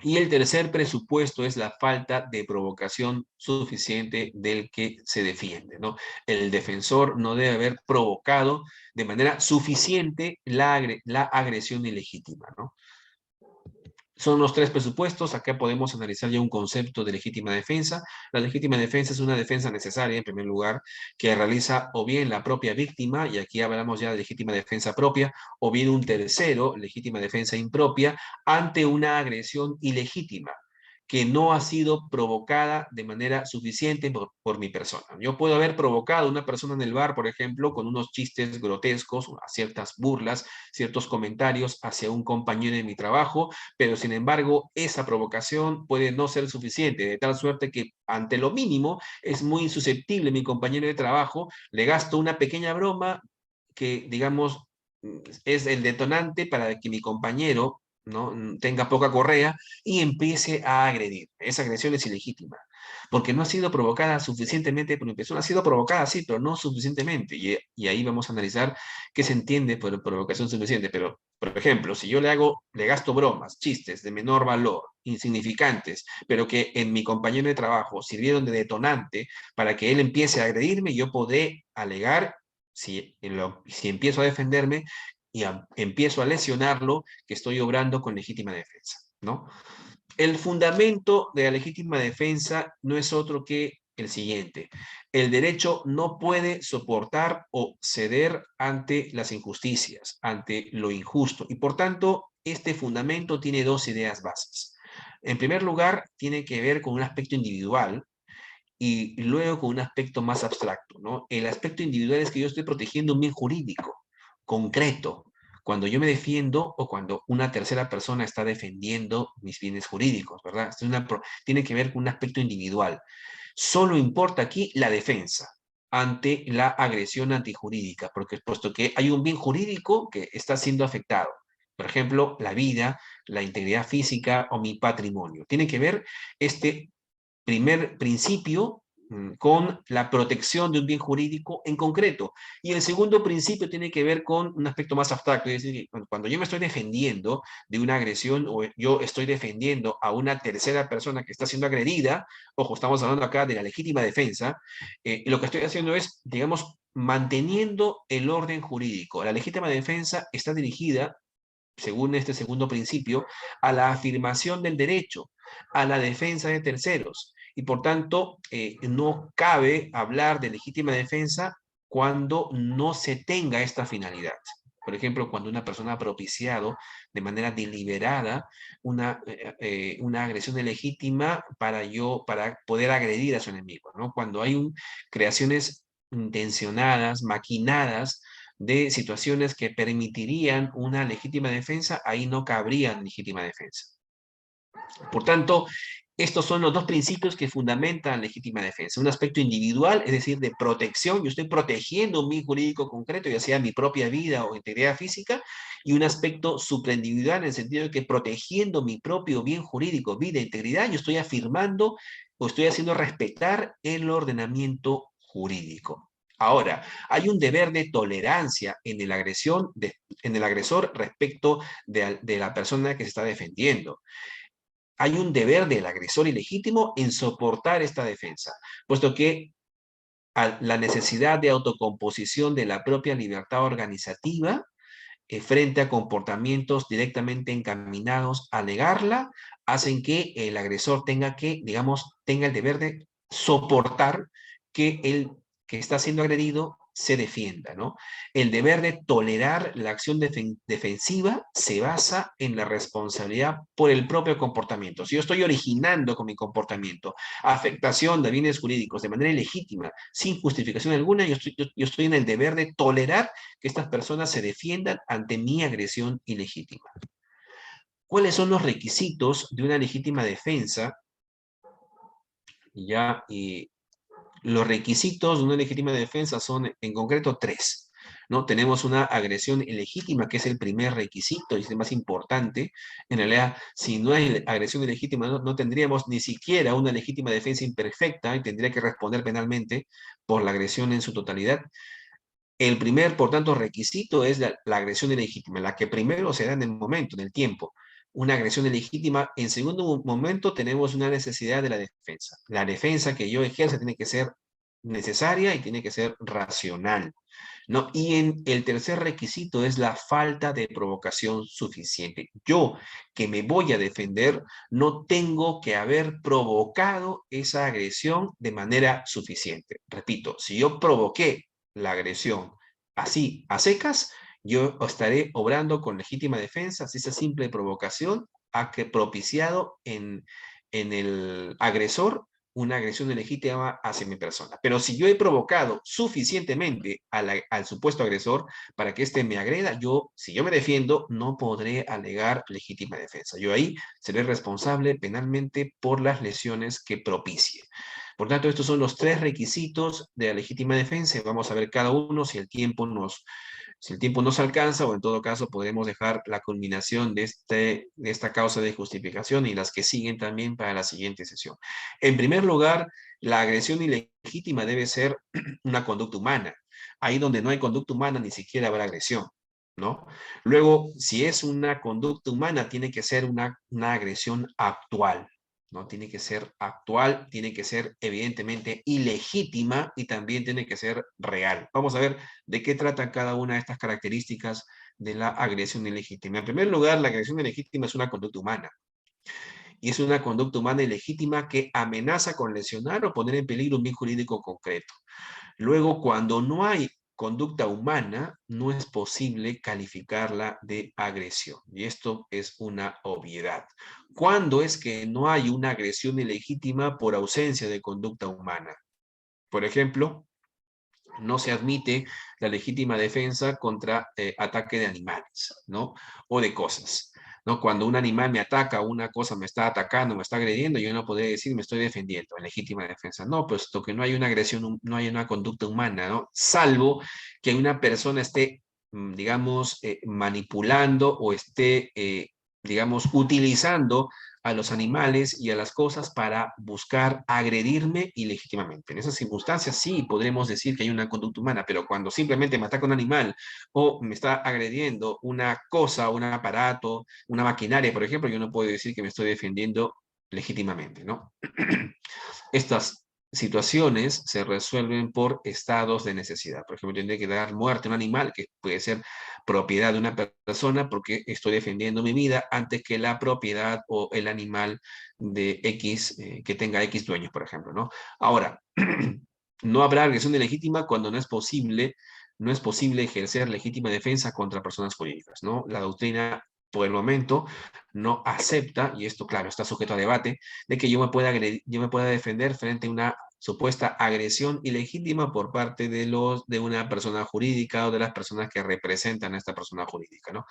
Y el tercer presupuesto es la falta de provocación suficiente del que se defiende, ¿no? El defensor no debe haber provocado de manera suficiente la agresión ilegítima, ¿no? Son los tres presupuestos. Acá podemos analizar ya un concepto de legítima defensa. La legítima defensa es una defensa necesaria, en primer lugar, que realiza o bien la propia víctima, y aquí hablamos ya de legítima defensa propia, o bien un tercero, legítima defensa impropia, ante una agresión ilegítima. que no ha sido provocada de manera suficiente por mi persona. Yo puedo haber provocado a una persona en el bar, por ejemplo, con unos chistes grotescos, ciertas burlas, ciertos comentarios hacia un compañero de mi trabajo, pero sin embargo, esa provocación puede no ser suficiente, de tal suerte que ante lo mínimo es muy susceptible mi compañero de trabajo, le gasto una pequeña broma que, digamos, es el detonante para que mi compañero, ¿no?, tenga poca correa y empiece a agredir. Esa agresión es ilegítima, porque no ha sido provocada suficientemente por mi persona. Ha sido provocada, sí, pero no suficientemente. Y ahí vamos a analizar qué se entiende por provocación suficiente. Pero, por ejemplo, si yo le gasto bromas, chistes de menor valor, insignificantes, pero que en mi compañero de trabajo sirvieron de detonante para que él empiece a agredirme, yo podré alegar, si empiezo a defenderme y empiezo a lesionarlo, que estoy obrando con legítima defensa, ¿no? El fundamento de la legítima defensa no es otro que el siguiente: el derecho no puede soportar o ceder ante las injusticias, ante lo injusto, y por tanto, este fundamento tiene dos ideas bases. En primer lugar, tiene que ver con un aspecto individual, y luego con un aspecto más abstracto, ¿no? El aspecto individual es que yo estoy protegiendo un bien jurídico, concreto, cuando yo me defiendo o cuando una tercera persona está defendiendo mis bienes jurídicos, ¿verdad? Tiene que ver con un aspecto individual. Solo importa aquí la defensa ante la agresión antijurídica, porque puesto que hay un bien jurídico que está siendo afectado, por ejemplo, la vida, la integridad física o mi patrimonio. Tiene que ver este primer principio con la protección de un bien jurídico en concreto. Y el segundo principio tiene que ver con un aspecto más abstracto, es decir, cuando yo me estoy defendiendo de una agresión o yo estoy defendiendo a una tercera persona que está siendo agredida, ojo, estamos hablando acá de la legítima defensa, lo que estoy haciendo es, digamos, manteniendo el orden jurídico. La legítima defensa está dirigida, según este segundo principio, a la afirmación del derecho, a la defensa de terceros. Y por tanto, no cabe hablar de legítima defensa cuando no se tenga esta finalidad. Por ejemplo, cuando una persona ha propiciado de manera deliberada una agresión ilegítima para poder agredir a su enemigo, ¿no? Cuando hay creaciones intencionadas, maquinadas, de situaciones que permitirían una legítima defensa, ahí no cabría legítima defensa. Por tanto, estos son los dos principios que fundamentan legítima defensa. Un aspecto individual, es decir, de protección. Yo estoy protegiendo un bien jurídico concreto, ya sea mi propia vida o integridad física. Y un aspecto supraindividual, en el sentido de que protegiendo mi propio bien jurídico, vida e integridad, yo estoy afirmando o estoy haciendo respetar el ordenamiento jurídico. Ahora, hay un deber de tolerancia en en el agresor respecto de la persona que se está defendiendo. Hay un deber del agresor ilegítimo en soportar esta defensa, puesto que la necesidad de autocomposición de la propia libertad organizativa frente a comportamientos directamente encaminados a negarla, hacen que el agresor tenga el deber de soportar que el que está siendo agredido se defienda, ¿no? El deber de tolerar la acción defensiva se basa en la responsabilidad por el propio comportamiento. Si yo estoy originando con mi comportamiento afectación de bienes jurídicos de manera ilegítima, sin justificación alguna, yo estoy en el deber de tolerar que estas personas se defiendan ante mi agresión ilegítima. ¿Cuáles son los requisitos de una legítima defensa? Ya, los requisitos de una legítima defensa son en concreto tres, ¿no? Tenemos una agresión ilegítima, que es el primer requisito y es el más importante. En realidad, si no hay agresión ilegítima, no tendríamos ni siquiera una legítima defensa imperfecta y tendría que responder penalmente por la agresión en su totalidad. El primer, por tanto, requisito es la agresión ilegítima, la que primero se da en el momento, en el tiempo. Una agresión ilegítima. En segundo momento, tenemos una necesidad de la defensa. La defensa que yo ejerza tiene que ser necesaria y tiene que ser racional, ¿no? Y en el tercer requisito es la falta de provocación suficiente. Yo, que me voy a defender, no tengo que haber provocado esa agresión de manera suficiente. Repito, si yo provoqué la agresión así, a secas, yo estaré obrando con legítima defensa si esa simple provocación ha propiciado en el agresor una agresión ilegítima hacia mi persona. Pero si yo he provocado suficientemente al supuesto agresor para que éste me agreda, si yo me defiendo, no podré alegar legítima defensa. Yo ahí seré responsable penalmente por las lesiones que propicie. Por tanto, estos son los tres requisitos de la legítima defensa. Vamos a ver cada uno si el tiempo nos alcanza, o en todo caso podemos dejar la culminación de esta causa de justificación y las que siguen también para la siguiente sesión. En primer lugar, la agresión ilegítima debe ser una conducta humana. Ahí donde no hay conducta humana, ni siquiera habrá agresión, ¿no? Luego, si es una conducta humana, tiene que ser una agresión actual, ¿no? Tiene que ser actual, tiene que ser evidentemente ilegítima y también tiene que ser real. Vamos a ver de qué tratan cada una de estas características de la agresión ilegítima. En primer lugar, la agresión ilegítima es una conducta humana. Y es una conducta humana ilegítima que amenaza con lesionar o poner en peligro un bien jurídico concreto. Luego, cuando no hay conducta humana, no es posible calificarla de agresión. Y esto es una obviedad. ¿Cuándo es que no hay una agresión ilegítima por ausencia de conducta humana? Por ejemplo, no se admite la legítima defensa contra ataque de animales, ¿no? O de cosas, ¿no? Cuando un animal me ataca, una cosa me está atacando, me está agrediendo, yo no podría decir me estoy defendiendo en legítima defensa. No, puesto que no hay una agresión, no hay una conducta humana, ¿no? Salvo que una persona esté, digamos, manipulando o esté, digamos, utilizando a los animales y a las cosas para buscar agredirme ilegítimamente. En esas circunstancias sí podremos decir que hay una conducta humana, pero cuando simplemente me ataca un animal o me está agrediendo una cosa, un aparato, una maquinaria, por ejemplo, yo no puedo decir que me estoy defendiendo legítimamente, ¿no? Estas situaciones se resuelven por estados de necesidad. Por ejemplo, tendré que dar muerte a un animal que puede ser propiedad de una persona porque estoy defendiendo mi vida antes que la propiedad o el animal de X, que tenga X dueños, por ejemplo, ¿no? Ahora, no habrá agresión ilegítima cuando no es posible ejercer legítima defensa contra personas jurídicas, ¿no? La doctrina por el momento no acepta, y esto claro está sujeto a debate, de que yo me pueda defender frente a una supuesta agresión ilegítima por parte de una persona jurídica o de las personas que representan a esta persona jurídica, ¿no?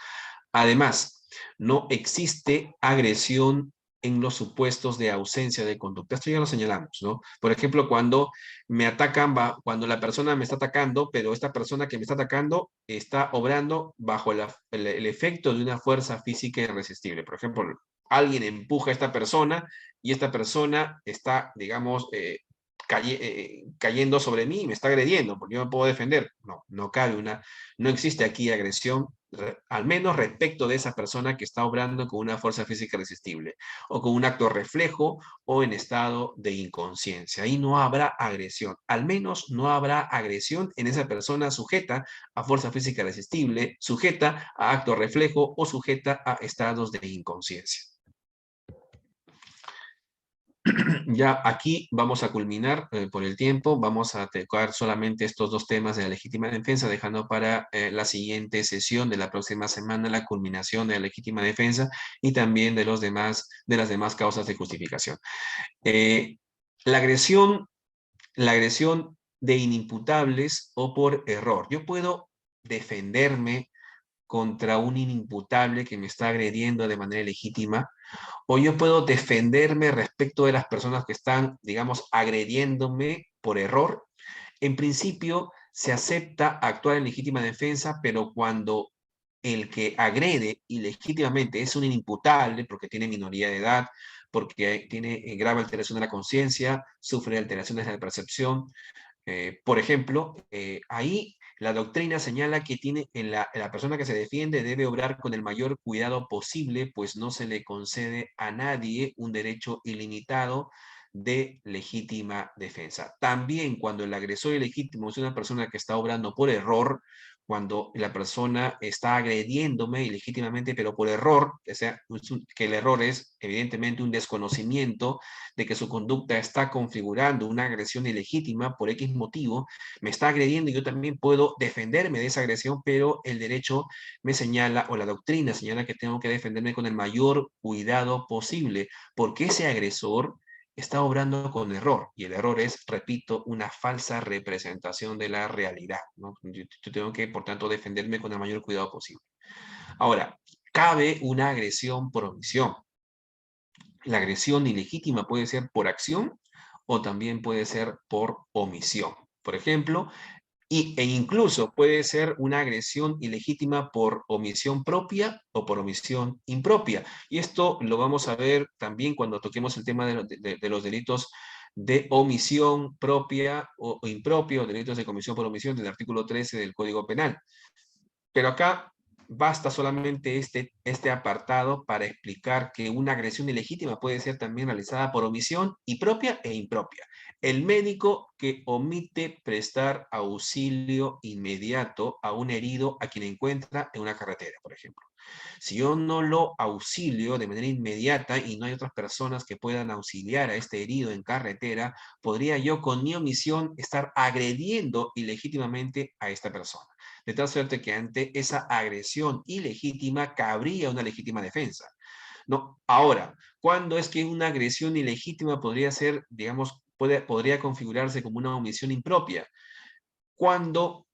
Además, no existe agresión en los supuestos de ausencia de conducta. Esto ya lo señalamos, ¿no? Por ejemplo, cuando me atacan, cuando la persona me está atacando, pero esta persona que me está atacando está obrando bajo el efecto de una fuerza física irresistible. Por ejemplo, alguien empuja a esta persona y esta persona está, digamos, cayendo sobre mí y me está agrediendo, porque yo me puedo defender. No, no existe aquí agresión, al menos respecto de esa persona que está obrando con una fuerza física irresistible, o con un acto reflejo, o en estado de inconsciencia. Ahí no habrá agresión, al menos no habrá agresión en esa persona sujeta a fuerza física irresistible, sujeta a acto reflejo o sujeta a estados de inconsciencia. Ya aquí vamos a culminar por el tiempo, vamos a tocar solamente estos dos temas de la legítima defensa, dejando para la siguiente sesión de la próxima semana la culminación de la legítima defensa y también de las demás causas de justificación. Eh, la agresión, la agresión de inimputables o por error. Yo puedo defenderme contra un inimputable que me está agrediendo de manera legítima, o yo puedo defenderme respecto de las personas que están, digamos, agrediéndome por error. En principio, se acepta actuar en legítima defensa, pero cuando el que agrede ilegítimamente es un inimputable porque tiene minoría de edad, porque tiene grave alteración de la conciencia, sufre alteraciones de la percepción, por ejemplo, ahí la doctrina señala que la persona que se defiende debe obrar con el mayor cuidado posible, pues no se le concede a nadie un derecho ilimitado de legítima defensa. También cuando el agresor ilegítimo es una persona que está obrando por error, cuando la persona está agrediéndome ilegítimamente, pero por error, o sea, que el error es evidentemente un desconocimiento de que su conducta está configurando una agresión ilegítima por X motivo, me está agrediendo y yo también puedo defenderme de esa agresión, pero el derecho me señala, o la doctrina señala que tengo que defenderme con el mayor cuidado posible, porque ese agresor está obrando con error, y el error es, repito, una falsa representación de la realidad, ¿no? Yo tengo que, por tanto, defenderme con el mayor cuidado posible. Ahora, cabe una agresión por omisión. La agresión ilegítima puede ser por acción o también puede ser por omisión. Por ejemplo, e incluso puede ser una agresión ilegítima por omisión propia o por omisión impropia. Y esto lo vamos a ver también cuando toquemos el tema de los delitos de omisión propia o impropia, o delitos de comisión por omisión del artículo 13 del Código Penal. Pero acá basta solamente este apartado para explicar que una agresión ilegítima puede ser también realizada por omisión y propia e impropia. El médico que omite prestar auxilio inmediato a un herido a quien encuentra en una carretera, por ejemplo. Si yo no lo auxilio de manera inmediata y no hay otras personas que puedan auxiliar a este herido en carretera, podría yo con mi omisión estar agrediendo ilegítimamente a esta persona. De tal suerte que ante esa agresión ilegítima cabría una legítima defensa. No, ahora, ¿cuándo es que una agresión ilegítima podría ser, digamos, podría configurarse como una omisión impropia? Cuando,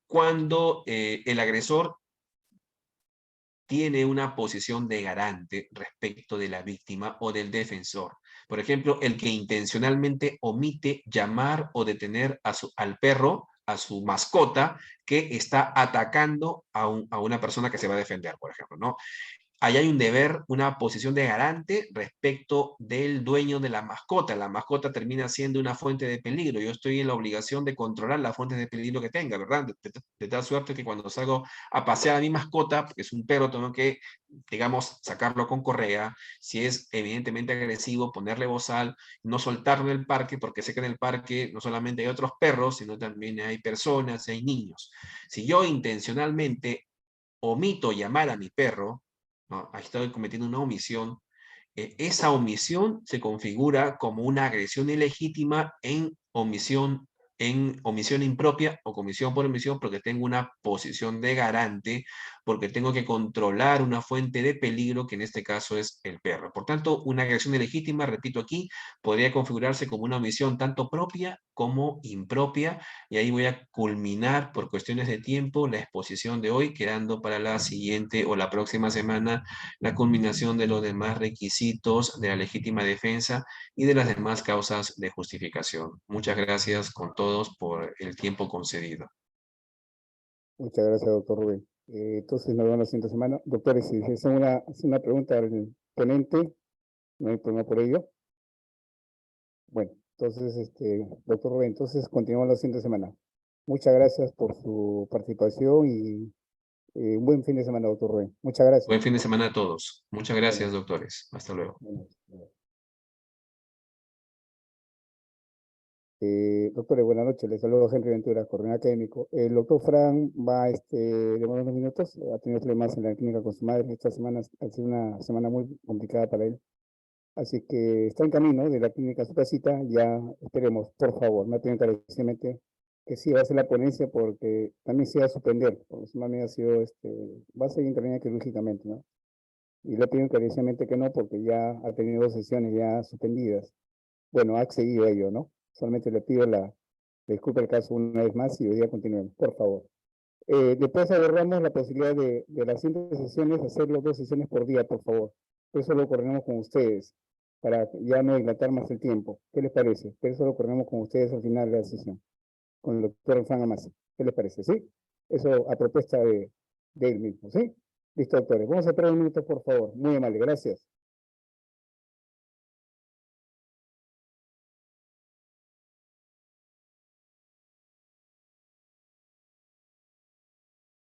cuando el agresor tiene una posición de garante respecto de la víctima o del defensor. Por ejemplo, el que intencionalmente omite llamar o detener al perro, a su mascota, que está atacando a una persona que se va a defender, por ejemplo, ¿no? Ahí hay un deber, una posición de garante respecto del dueño de la mascota. La mascota termina siendo una fuente de peligro. Yo estoy en la obligación de controlar las fuentes de peligro que tenga, ¿verdad? De tal suerte que cuando salgo a pasear a mi mascota, porque es un perro, tengo que, digamos, sacarlo con correa. Si es evidentemente agresivo, ponerle bozal, no soltarlo en el parque, porque sé que en el parque no solamente hay otros perros, sino también hay personas, hay niños. Si yo intencionalmente omito llamar a mi perro, ¿no? Ahí estoy cometiendo una omisión. Esa omisión se configura como una agresión ilegítima en omisión impropia o comisión por omisión, porque tengo una posición de garante, porque tengo que controlar una fuente de peligro, que en este caso es el perro. Por tanto, una agresión ilegítima, repito aquí, podría configurarse como una omisión tanto propia como impropia, y ahí voy a culminar por cuestiones de tiempo la exposición de hoy, quedando para la siguiente o la próxima semana la culminación de los demás requisitos de la legítima defensa y de las demás causas de justificación. Muchas gracias con todos por el tiempo concedido. Muchas gracias, doctor Rubén. Entonces nos vemos la siguiente semana. Doctores, si es una pregunta al ponente, no hay problema por ello. Bueno, entonces, doctor Rubén, entonces continuamos la siguiente semana. Muchas gracias por su participación y un buen fin de semana, doctor Rubén. Muchas gracias. Buen fin de semana a todos. Muchas gracias, Bueno, doctores. Hasta luego. bueno, doctores, buenas noches. Les saludo a Henry Ventura, coordinador académico. El doctor Fran va demorar unos minutos. Ha tenido problemas en la clínica con su madre. Esta semana ha sido una semana muy complicada para él. Así que está en camino de la clínica a su casita. Ya esperemos, por favor, me piden encarecidamente que sí va a hacer la ponencia porque también se va a suspender. Porque su mami ha sido, va a ser intervenida quirúrgicamente, ¿no? Y le pido encarecidamente que no porque ya ha tenido 2 sesiones ya suspendidas. Bueno, ha accedido a ello, ¿no? Solamente le pido la disculpa el caso una vez más y hoy día continuemos, por favor. Después abordamos la posibilidad de las siguientes sesiones, hacerlo 2 sesiones por día, por favor. Eso lo coordinamos con ustedes, para ya no dilatar más el tiempo. ¿Qué les parece? Eso lo coordinamos con ustedes al final de la sesión, con el doctor Fran Amasi. ¿Qué les parece? ¿Sí? Eso a propuesta de él mismo, ¿sí? Listo, doctores. Vamos a esperar un minuto, por favor. Muy amable, gracias.